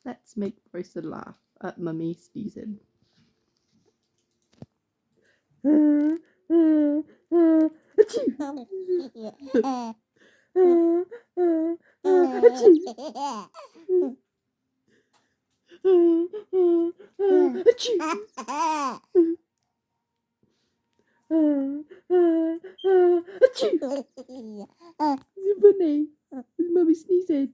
Let's make Bryson laugh at Mummy sneezing. Funny. Mummy sneezing.